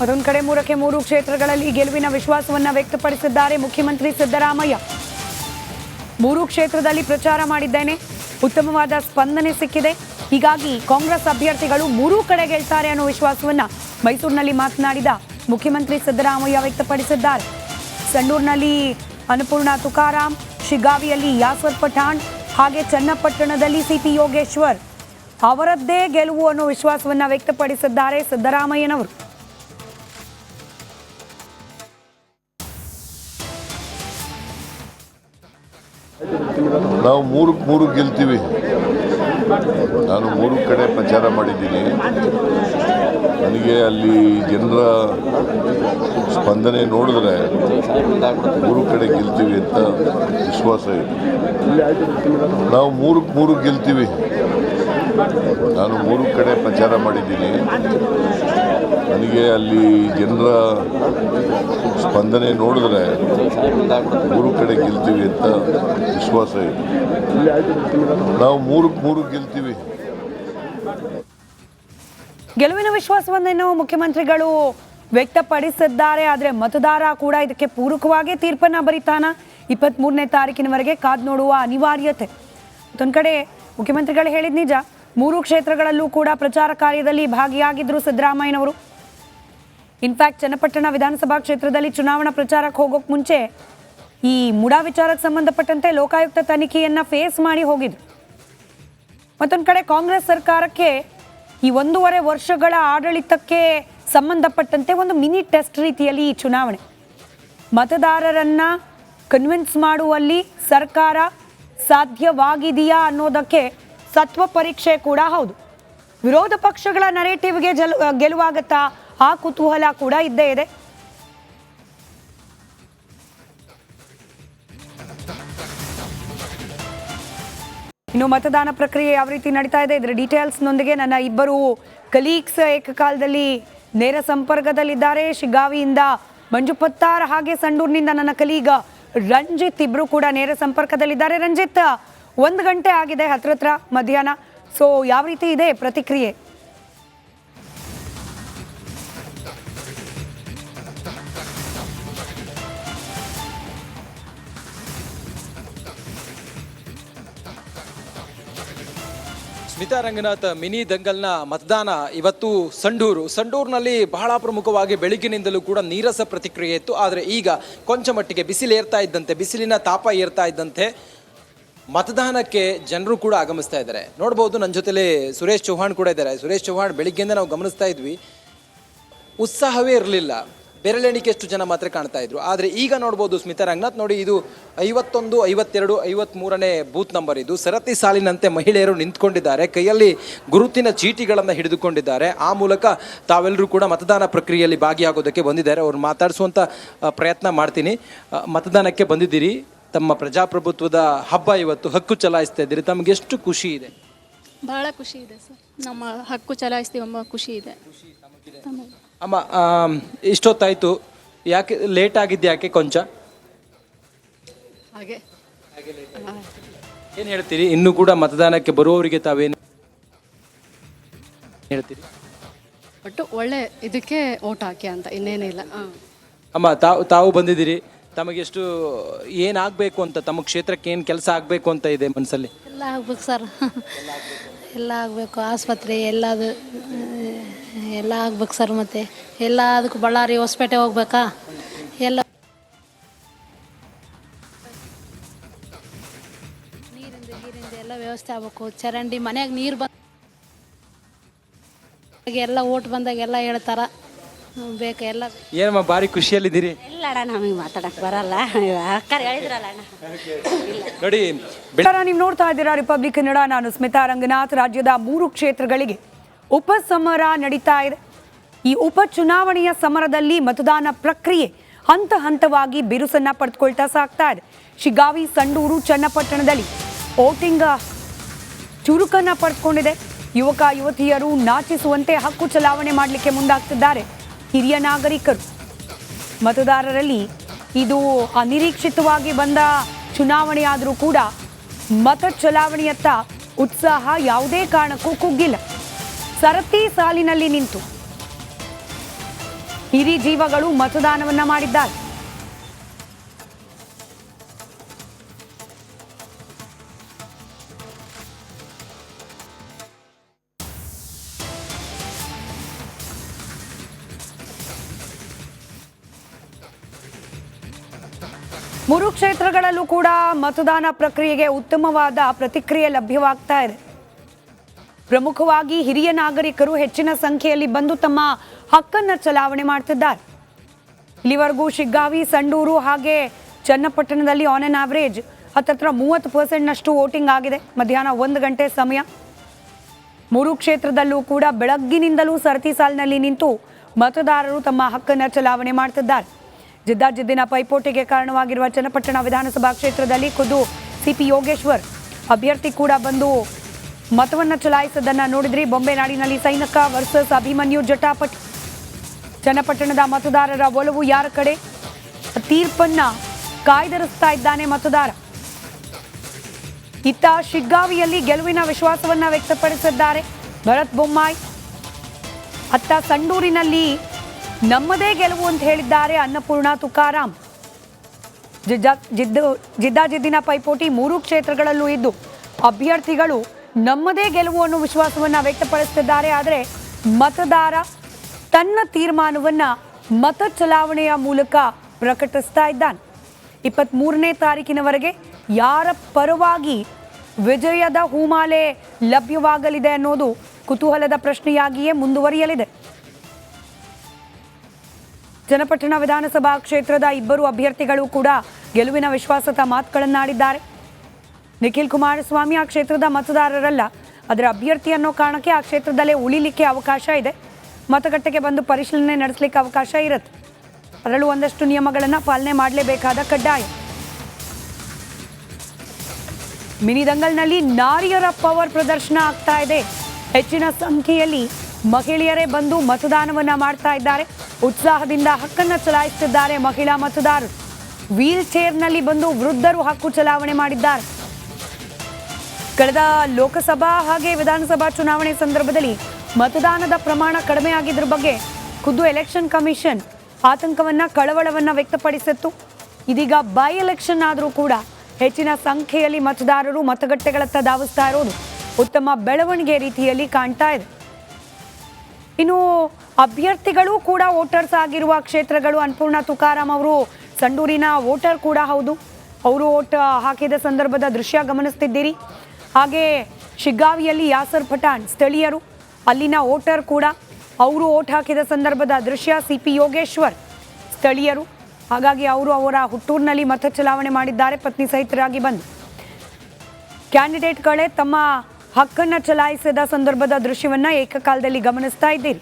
ಮತ್ತೊಂದು ಕಡೆ 3ಕ್ಕೆ 3 ಕ್ಷೇತ್ರಗಳಲ್ಲಿ ಗೆಲುವಿನ ವಿಶ್ವಾಸವನ್ನ ವ್ಯಕ್ತಪಡಿಸಿದ್ದಾರೆ ಮುಖ್ಯಮಂತ್ರಿ ಸಿದ್ದರಾಮಯ್ಯ. 3 ಕ್ಷೇತ್ರದಲ್ಲಿ ಪ್ರಚಾರ ಮಾಡಿದ್ದೇನೆ, ಉತ್ತಮವಾದ ಸ್ಪಂದನೆ ಸಿಕ್ಕಿದೆ, ಹೀಗಾಗಿ ಕಾಂಗ್ರೆಸ್ ಅಭ್ಯರ್ಥಿಗಳು 3 ಕಡೆ ಗೆಲ್ತಾರೆ ಅನ್ನೋ ವಿಶ್ವಾಸವನ್ನ ಮೈಸೂರಿನಲ್ಲಿ ಮಾತನಾಡಿದ ಮುಖ್ಯಮಂತ್ರಿ ಸಿದ್ದರಾಮಯ್ಯ ವ್ಯಕ್ತಪಡಿಸಿದ್ದಾರೆ. ಸಂಡೂರಿನಲ್ಲಿ ಅನ್ನಪೂರ್ಣ ತುಕಾರಾಂ, ಶಿಗ್ಗಾವಿಯಲ್ಲಿ ಯಾಸರ್ ಪಠಾಣ್, ಹಾಗೆ ಚನ್ನಪಟ್ಟಣದಲ್ಲಿ ಸಿಪಿ ಯೋಗೇಶ್ವರ್ ಅವರದ್ದೇ ಗೆಲುವು ಅನ್ನೋ ವಿಶ್ವಾಸವನ್ನ ವ್ಯಕ್ತಪಡಿಸಿದ್ದಾರೆ ಸಿದ್ದರಾಮಯ್ಯನವರು. ನಾವು 3 ಗೆಲ್ತೀವಿ. ನಾನು 3 ಕಡೆ ಪ್ರಚಾರ ಮಾಡಿದ್ದೀನಿ. ನನಗೆ ಅಲ್ಲಿ ಜನರ ಸ್ಪಂದನೆ ನೋಡಿದ್ರೆ 3 ಕಡೆ ಗೆಲ್ತೀವಿ ಅಂತ ವಿಶ್ವಾಸ ಇದೆ. ನಾವು 3 ಗೆಲ್ತೀವಿ. ನಾನು 3 ಕಡೆ ಪ್ರಚಾರ ಮಾಡಿದ್ದೀನಿ. ನನಗೆ ಅಲ್ಲಿ ಜನರ ಸ್ಪಂದನೆ ನೋಡಿದ್ರೆ 3 ಕಡೆ ಗೆಲ್ತೀವಿ ಅಂತ ವಿಶ್ವಾಸ ಇದೆ. ನಾವು 3 ಗೆಲ್ತೀವಿ. ಗೆಲುವಿನ ವಿಶ್ವಾಸವನ್ನೇನು ಮುಖ್ಯಮಂತ್ರಿಗಳು ವ್ಯಕ್ತಪಡಿಸಿದ್ದಾರೆ. ಆದರೆ ಮತದಾರ ಕೂಡ ಇದಕ್ಕೆ ಪೂರಕವಾಗಿ ತೀರ್ಪನ್ನ ಬರೀತಾನ 23ನೇ ತಾರೀಕಿನವರೆಗೆ ಕಾದು ನೋಡುವ ಅನಿವಾರ್ಯತೆ. ಮತ್ತೊಂದು ಕಡೆ ಮುಖ್ಯಮಂತ್ರಿಗಳು ಹೇಳಿದ ನಿಜ, 3 ಕ್ಷೇತ್ರಗಳಲ್ಲೂ ಕೂಡ ಪ್ರಚಾರ ಕಾರ್ಯದಲ್ಲಿ ಭಾಗಿಯಾಗಿದ್ರು ಸಿದ್ದರಾಮಯ್ಯನವರು. ಇನ್ಫ್ಯಾಕ್ಟ್ ಚನ್ನಪಟ್ಟಣ ವಿಧಾನಸಭಾ ಕ್ಷೇತ್ರದಲ್ಲಿ ಚುನಾವಣಾ ಪ್ರಚಾರಕ್ಕೆ ಹೋಗೋಕೆ ಮುಂಚೆ ಈ ಮುಡಾ ವಿಚಾರಕ್ಕೆ ಸಂಬಂಧಪಟ್ಟಂತೆ ಲೋಕಾಯುಕ್ತ ತನಿಖೆಯನ್ನ ಫೇಸ್ ಮಾಡಿ ಹೋಗಿದ್ರು. ಮತ್ತೊಂದು ಕಡೆ ಕಾಂಗ್ರೆಸ್ ಸರ್ಕಾರಕ್ಕೆ ಈ 1.5 ವರ್ಷಗಳ ಆಡಳಿತಕ್ಕೆ ಸಂಬಂಧಪಟ್ಟಂತೆ ಒಂದು ಮಿನಿ ಟೆಸ್ಟ್ ರೀತಿಯಲ್ಲಿ ಈ ಚುನಾವಣೆ. ಮತದಾರರನ್ನ ಕನ್ವಿನ್ಸ್ ಮಾಡುವಲ್ಲಿ ಸರ್ಕಾರ ಸಾಧ್ಯವಾಗಿದೆಯಾ ಅನ್ನೋದಕ್ಕೆ ಸತ್ವ ಪರೀಕ್ಷೆ ಕೂಡ ಹೌದು. ವಿರೋಧ ಪಕ್ಷಗಳ ನರೇಟಿವ್ಗೆ ಗೆಲುವಾಗತ್ತಾ ಆ ಕುತೂಹಲ ಕೂಡ ಇದ್ದೇ ಇದೆ. ಇನ್ನು ಮತದಾನ ಪ್ರಕ್ರಿಯೆ ಯಾವ ರೀತಿ ನಡೀತಾ ಇದೆ ಇದರ ಡೀಟೇಲ್ಸ್ನೊಂದಿಗೆ ನನ್ನ ಇಬ್ಬರು ಕಲೀಗ್ಸ್ ಏಕಕಾಲದಲ್ಲಿ ನೇರ ಸಂಪರ್ಕದಲ್ಲಿದ್ದಾರೆ. ಶಿಗ್ಗಾವಿಯಿಂದ ಮಂಜು ಪತ್ತಾರ್, ಹಾಗೆ ಸಂಡೂರಿನಿಂದ ನನ್ನ ಕಲೀಗ ರಂಜಿತ್, ಇಬ್ರು ಕೂಡ ನೇರ ಸಂಪರ್ಕದಲ್ಲಿದ್ದಾರೆ. ರಂಜಿತ್, 1 ಗಂಟೆ ಆಗಿದೆ ಹತ್ರ ಮಧ್ಯಾಹ್ನ. ಸೊ ಯಾವ ರೀತಿ ಇದೆ ಪ್ರತಿಕ್ರಿಯೆ? ಸ್ಮಿತಾ ರಂಗನಾಥ್, ಮಿನಿ ದಂಗಲ್ನ ಮತದಾನ ಇವತ್ತು ಸಂಡೂರಿನಲ್ಲಿ ಬಹಳ ಪ್ರಮುಖವಾಗಿ ಬೆಳಗ್ಗಿನಿಂದಲೂ ಕೂಡ ನೀರಸ ಪ್ರತಿಕ್ರಿಯೆ ಇತ್ತು. ಆದರೆ ಈಗ ಕೊಂಚ ಮಟ್ಟಿಗೆ ಬಿಸಿಲಿನ ತಾಪ ಏರ್ತಾ ಇದ್ದಂತೆ ಮತದಾನಕ್ಕೆ ಜನರು ಕೂಡ ಆಗಮಿಸ್ತಾ ಇದ್ದಾರೆ. ನೋಡ್ಬೋದು, ನನ್ನ ಜೊತೆಲಿ ಸುರೇಶ್ ಚೌಹಾಣ್ ಕೂಡ ಇದ್ದಾರೆ. ಸುರೇಶ್ ಚೌಹಾಣ್, ಬೆಳಿಗ್ಗೆಯಿಂದ ನಾವು ಗಮನಿಸ್ತಾ ಇದ್ವಿ, ಉತ್ಸಾಹವೇ ಇರಲಿಲ್ಲ, ಬೆರಳೆಣಿಕೆಯಷ್ಟು ಜನ ಮಾತ್ರ ಕಾಣ್ತಾ ಇದ್ರು. ಆದರೆ ಈಗ ನೋಡ್ಬೋದು ಸ್ಮಿತಾ ರಂಗನಾಥ್, ನೋಡಿ, ಇದು 51, 52, 53ನೇ ಬೂತ್ ನಂಬರ್. ಇದು ಸರತಿ ಸಾಲಿನಂತೆ ಮಹಿಳೆಯರು ನಿಂತ್ಕೊಂಡಿದ್ದಾರೆ, ಕೈಯಲ್ಲಿ ಗುರುತಿನ ಚೀಟಿಗಳನ್ನು ಹಿಡಿದುಕೊಂಡಿದ್ದಾರೆ. ಆ ಮೂಲಕ ತಾವೆಲ್ಲರೂ ಕೂಡ ಮತದಾನ ಪ್ರಕ್ರಿಯೆಯಲ್ಲಿ ಭಾಗಿಯಾಗೋದಕ್ಕೆ ಬಂದಿದ್ದಾರೆ. ಅವ್ರು ಮಾತಾಡಿಸುವಂಥ ಪ್ರಯತ್ನ ಮಾಡ್ತೀನಿ. ಮತದಾನಕ್ಕೆ ಬಂದಿದ್ದೀರಿ, ತಮ್ಮ ಪ್ರಜಾಪ್ರಭುತ್ವದ ಹಬ್ಬ ಇವತ್ತು, ಹಕ್ಕು ಚಲಾಯಿಸ್ತಾ ಇದ್ದೀರಿ, ತಮಗೆ ಎಷ್ಟು ಖುಷಿ ಇದೆ? ಬಹಳ ಖುಷಿ ಇದೆ ಸರ್, ನಮ್ಮ ಹಕ್ಕು ಚಲಾಯಿಸ್ತೀವಿ ಎಂಬ ಖುಷಿ ಇದೆ. ಅಮ್ಮ, ಇಷ್ಟೊತ್ತಾಯಿತು, ಯಾಕೆ ಲೇಟ್ ಆಗಿದ್ದು? ಯಾಕೆ ಕೊಂಚ ಹಾಗೆ ಏನು ಹೇಳ್ತೀರಿ? ಇನ್ನೂ ಕೂಡ ಮತದಾನಕ್ಕೆ ಬರುವವರಿಗೆ ತಾವೇನು ಹೇಳ್ತೀರಿ? ಒಟ್ಟು ಒಳ್ಳೆ ಇದಕ್ಕೆ ಓಟ್ ಹಾಕಿ ಅಂತ, ಇನ್ನೇನಿಲ್ಲ. ಅಮ್ಮ, ತಾವು ಬಂದಿದ್ದೀರಿ, ತಮಗೆಷ್ಟು ಏನಾಗಬೇಕು ಅಂತ, ತಮ್ಮ ಕ್ಷೇತ್ರಕ್ಕೆ ಏನು ಕೆಲಸ ಆಗಬೇಕು ಅಂತ ಇದೆ ಮನಸ್ಸಲ್ಲಿ? ಎಲ್ಲ ಆಗ್ಬೇಕು ಸರ್, ಎಲ್ಲ ಆಗಬೇಕು. ಆಸ್ಪತ್ರೆ ಎಲ್ಲ ಆಗ್ಬೇಕು ಸರ್. ಮತ್ತು ಎಲ್ಲ ಅದಕ್ಕೆ ಬಳ್ಳಾರಿ ಹೊಸಪೇಟೆ ಹೋಗ್ಬೇಕಾ, ಎಲ್ಲ ನೀರಿಂದ ಎಲ್ಲ ವ್ಯವಸ್ಥೆ ಆಗ್ಬೇಕು. ಚರಂಡಿ ಮನೆಯಾಗ ನೀರು ಎಲ್ಲ ಓಟ್ ಬಂದಾಗ ಎಲ್ಲ ಹೇಳ್ತಾರ ಬೇಕು ಎಲ್ಲ. ಏನಮ್ಮ ಭಾರಿ ಖುಷಿಯಲ್ಲಿದ್ದೀರಿ? ಇಲ್ಲ ಅಣ್ಣ, ನಮಗೆ ಮಾತಾಡಕ್ಕೆ ಬರಲ್ಲ, ಅಕ್ಕರು ಹೇಳಿದ್ರಲ್ಲ ಅಣ್ಣ. ನೋಡಿ, ನೀವು ನೋಡ್ತಾ ಇದ್ದೀರಾ ರಿಪಬ್ಲಿಕ್ ಕನ್ನಡ, ನಾನು ಸ್ಮಿತಾ ರಂಗನಾಥ್. ರಾಜ್ಯದ 3 ಕ್ಷೇತ್ರಗಳಿಗೆ ಉಪಸಮರ ನಡೀತಾ ಇದೆ. ಈ ಉಪಚುನಾವಣೆಯ ಸಮರದಲ್ಲಿ ಮತದಾನ ಪ್ರಕ್ರಿಯೆ ಹಂತ ಹಂತವಾಗಿ ಬಿರುಸನ್ನ ಪಡೆದುಕೊಳ್ತಾ ಸಾಗ್ತಾ ಇದೆ. ಶಿಗ್ಗಾವಿ, ಸಂಡೂರು, ಚನ್ನಪಟ್ಟಣದಲ್ಲಿ ವೋಟಿಂಗ್ ಚುರುಕನ್ನ ಪಡೆದುಕೊಂಡಿದೆ. ಯುವಕ ಯುವತಿಯರು ನಾಚಿಸುವಂತೆ ಹಕ್ಕು ಚಲಾವಣೆ ಮಾಡಲಿಕ್ಕೆ ಮುಂದಾಗ್ತಿದ್ದಾರೆ ಹಿರಿಯ ನಾಗರಿಕರು. ಮತದಾರರಲ್ಲಿ ಇದು ಅನಿರೀಕ್ಷಿತವಾಗಿ ಬಂದ ಚುನಾವಣೆಯಾದರೂ ಕೂಡ ಮತ ಚಲಾವಣೆಯತ್ತ ಉತ್ಸಾಹ ಯಾವುದೇ ಕಾರಣಕ್ಕೂ ಕುಗ್ಗಿಲ್ಲ. ಸರತಿ ಸಾಲಿನಲ್ಲಿ ನಿಂತು ಹಿರಿ ಜೀವಗಳು ಮತದಾನವನ್ನ ಮಾಡಿದ್ದಾರೆ. ಮೂರು ಕ್ಷೇತ್ರಗಳಲ್ಲೂ ಕೂಡ ಮತದಾನ ಪ್ರಕ್ರಿಯೆಗೆ ಉತ್ತಮವಾದ ಪ್ರತಿಕ್ರಿಯೆ ಲಭ್ಯವಾಗ್ತಾ ಇದೆ. ಪ್ರಮುಖವಾಗಿ ಹಿರಿಯ ನಾಗರಿಕರು ಹೆಚ್ಚಿನ ಸಂಖ್ಯೆಯಲ್ಲಿ ಬಂದು ತಮ್ಮ ಹಕ್ಕನ್ನು ಚಲಾವಣೆ ಮಾಡ್ತಿದ್ದಾರೆ. ಇಲ್ಲಿವರೆಗೂ ಶಿಗ್ಗಾವಿ, ಸಂಡೂರು ಹಾಗೆ ಚನ್ನಪಟ್ಟಣದಲ್ಲಿ ಆನ್ ಆನ್ ಆವರೇಜ್ ಹತ್ತತ್ರ 30% ವೋಟಿಂಗ್ ಆಗಿದೆ. ಮಧ್ಯಾಹ್ನ 1 ಗಂಟೆ ಸಮಯ. ಮೂರು ಕ್ಷೇತ್ರದಲ್ಲೂ ಕೂಡ ಬೆಳಗ್ಗಿನಿಂದಲೂ ಸರತಿ ಸಾಲಿನಲ್ಲಿ ನಿಂತು ಮತದಾರರು ತಮ್ಮ ಹಕ್ಕನ್ನು ಚಲಾವಣೆ ಮಾಡ್ತಿದ್ದಾರೆ. ಜಿದ್ದಾಜಿದ್ದಿನ ಪೈಪೋಟಿಗೆ ಕಾರಣವಾಗಿರುವ ಚನ್ನಪಟ್ಟಣ ವಿಧಾನಸಭಾ ಕ್ಷೇತ್ರದಲ್ಲಿ ಖುದ್ದು ಸಿಪಿ ಯೋಗೇಶ್ವರ್ ಅಭ್ಯರ್ಥಿ ಕೂಡ ಬಂದು ಮತವನ್ನು ಚಲಾಯಿಸೋದನ್ನ ನೋಡಿದ್ರಿ. ಬೊಂಬೆ ನಾಡಿನಲ್ಲಿ ಸೈನಿಕ ವರ್ಸಸ್ ಅಭಿಮನ್ಯು ಜಟಾಪಟಿ. ಚನ್ನಪಟ್ಟಣದ ಮತದಾರರ ಒಲವು ಯಾರ ಕಡೆ? ತೀರ್ಪನ್ನ ಕಾಯ್ದಿರಿಸ್ತಾ ಇದ್ದಾನೆ ಮತದಾರ. ಇತ್ತ ಶಿಗ್ಗಾವಿಯಲ್ಲಿ ಗೆಲುವಿನ ವಿಶ್ವಾಸವನ್ನ ವ್ಯಕ್ತಪಡಿಸಿದ್ದಾರೆ ಭರತ್ ಬೊಮ್ಮಾಯಿ. ಅತ್ತ ಸಂಡೂರಿನಲ್ಲಿ ನಮ್ಮದೇ ಗೆಲುವು ಅಂತ ಹೇಳಿದ್ದಾರೆ ಅನ್ನಪೂರ್ಣ ತುಕಾರಾಂ. ಜಿದ್ದಾಜಿದ್ದಿನ ಪೈಪೋಟಿ ಮೂರು ಕ್ಷೇತ್ರಗಳಲ್ಲೂ ಇದ್ದು ಅಭ್ಯರ್ಥಿಗಳು ನಮ್ಮದೇ ಗೆಲುವು ಅನ್ನೋ ವಿಶ್ವಾಸವನ್ನ ವ್ಯಕ್ತಪಡಿಸುತ್ತಿದ್ದಾರೆ. ಆದರೆ ಮತದಾರ ತನ್ನ ತೀರ್ಮಾನವನ್ನ ಮತ ಚಲಾವಣೆಯ ಮೂಲಕ ಪ್ರಕಟಿಸ್ತಾ ಇದ್ದಾನೆ. 23ನೇ ತಾರೀಕಿನವರೆಗೆ ಯಾರ ಪರವಾಗಿ ವಿಜಯದ ಹೂಮಾಲೆ ಲಭ್ಯವಾಗಲಿದೆ ಅನ್ನೋದು ಕುತೂಹಲದ ಪ್ರಶ್ನೆಯಾಗಿಯೇ ಮುಂದುವರಿಯಲಿದೆ. ಚನ್ನಪಟ್ಟಣ ವಿಧಾನಸಭಾ ಕ್ಷೇತ್ರದ ಇಬ್ಬರು ಅಭ್ಯರ್ಥಿಗಳು ಕೂಡ ಗೆಲುವಿನ ವಿಶ್ವಾಸದ ಮಾತುಗಳನ್ನಾಡಿದ್ದಾರೆ. ನಿಖಿಲ್ ಕುಮಾರಸ್ವಾಮಿ ಆ ಕ್ಷೇತ್ರದ ಮತದಾರರಲ್ಲ, ಅದರ ಅಭ್ಯರ್ಥಿ ಅನ್ನೋ ಕಾರಣಕ್ಕೆ ಆ ಕ್ಷೇತ್ರದಲ್ಲೇ ಉಳಿಲಿಕ್ಕೆ ಅವಕಾಶ ಇದೆ. ಮತಗಟ್ಟೆಗೆ ಬಂದು ಪರಿಶೀಲನೆ ನಡೆಸಲಿಕ್ಕೆ ಅವಕಾಶ ಇರುತ್ತೆ. ಅದರಲ್ಲೂ ಒಂದಷ್ಟು ನಿಯಮಗಳನ್ನು ಪಾಲನೆ ಮಾಡಲೇಬೇಕಾದ ಕಡ್ಡಾಯ. ಮಿನಿ ದಂಗಲ್ನಲ್ಲಿ ನಾರಿಯರ ಪವರ್ ಪ್ರದರ್ಶನ ಆಗ್ತಾ ಇದೆ. ಹೆಚ್ಚಿನ ಸಂಖ್ಯೆಯಲ್ಲಿ ಮಹಿಳೆಯರೇ ಬಂದು ಮತದಾನವನ್ನ ಮಾಡ್ತಾ ಇದ್ದಾರೆ. ಉತ್ಸಾಹದಿಂದ ಹಕ್ಕನ್ನು ಚಲಾಯಿಸುತ್ತಿದ್ದಾರೆ ಮಹಿಳಾ ಮತದಾರರು. ವೀಲ್ ಚೇರ್ನಲ್ಲಿ ಬಂದು ವೃದ್ಧರು ಹಕ್ಕು ಚಲಾವಣೆ ಮಾಡಿದ್ದಾರೆ. ಕಳೆದ ಲೋಕಸಭಾ ಹಾಗೆ ವಿಧಾನಸಭಾ ಚುನಾವಣೆ ಸಂದರ್ಭದಲ್ಲಿ ಮತದಾನದ ಪ್ರಮಾಣ ಕಡಿಮೆ ಆಗಿದ್ರ ಬಗ್ಗೆ ಖುದ್ದು ಎಲೆಕ್ಷನ್ ಕಮಿಷನ್ ಆತಂಕವನ್ನ, ಕಳವಳವನ್ನ ವ್ಯಕ್ತಪಡಿಸಿತ್ತು. ಇದೀಗ ಬೈ ಎಲೆಕ್ಷನ್ ಆದರೂ ಕೂಡ ಹೆಚ್ಚಿನ ಸಂಖ್ಯೆಯಲ್ಲಿ ಮತದಾರರು ಮತಗಟ್ಟೆಗಳತ್ತ ಧಾವಿಸ್ತಾ ಇರೋದು ಉತ್ತಮ ಬೆಳವಣಿಗೆ ರೀತಿಯಲ್ಲಿ ಕಾಣ್ತಾ ಇದೆ. ಇನ್ನು ಅಭ್ಯರ್ಥಿಗಳು ಕೂಡ ವೋಟರ್ಸ್ ಆಗಿರುವ ಕ್ಷೇತ್ರಗಳು. ಅನ್ನಪೂರ್ಣ ತುಕಾರಾಂ ಅವರು ಸಂಡೂರಿನ ವೋಟರ್ ಕೂಡ ಹೌದು. ಅವರು ವೋಟ್ ಹಾಕಿದ ಸಂದರ್ಭದ ದೃಶ್ಯ ಗಮನಿಸ್ತಿದ್ದೀರಿ. ಹಾಗೆ ಶಿಗ್ಗಾವಿಯಲ್ಲಿ ಯಾಸರ್ ಪಠಾಣ್ ಸ್ಥಳೀಯರು, ಅಲ್ಲಿನ ವೋಟರ್ ಕೂಡ. ಅವರು ವೋಟ್ ಹಾಕಿದ ಸಂದರ್ಭದ ದೃಶ್ಯ. ಸಿಪಿ ಯೋಗೇಶ್ವರ್ ಸ್ಥಳೀಯರು. ಹಾಗಾಗಿ ಅವರು ಅವರ ಹುಟ್ಟೂರಿನಲ್ಲಿ ಮತ ಚಲಾವಣೆ ಮಾಡಿದ್ದಾರೆ ಪತ್ನಿ ಸಹಿತರಾಗಿ ಬಂದು. ಕ್ಯಾಂಡಿಡೇಟ್ಗಳೇ ತಮ್ಮ ಹಕ್ಕನ್ನು ಚಲಾಯಿಸಿದ ಸಂದರ್ಭದ ದೃಶ್ಯವನ್ನ ಏಕಕಾಲದಲ್ಲಿ ಗಮನಿಸ್ತಾ ಇದ್ದೀರಿ.